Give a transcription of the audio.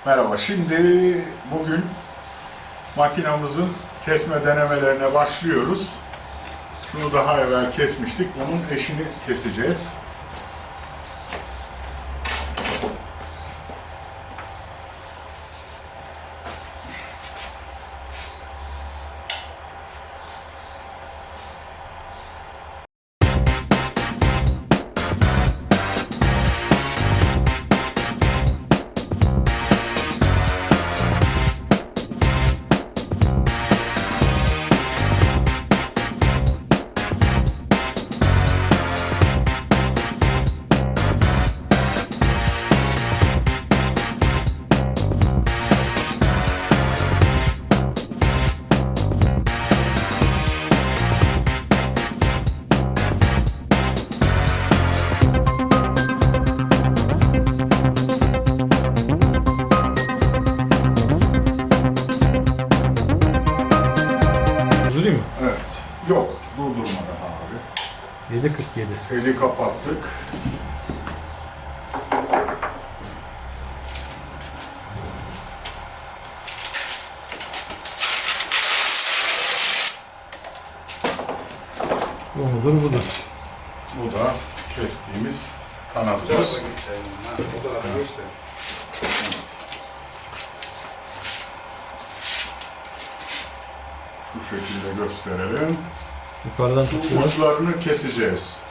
Merhaba, şimdi bugün makinamızın kesme denemelerine başlıyoruz. Şunu daha evvel kesmiştik, bunun eşini keseceğiz. Durdurayım mı? Evet, yok durdurma daha abi. 7.47. Eli kapattık. Bu mudur budur. Bu da kestiğimiz kanadımız. Evet. Şu şekilde gösterelim. Yukarıdan Şu tutuyoruz. uçlarını keseceğiz.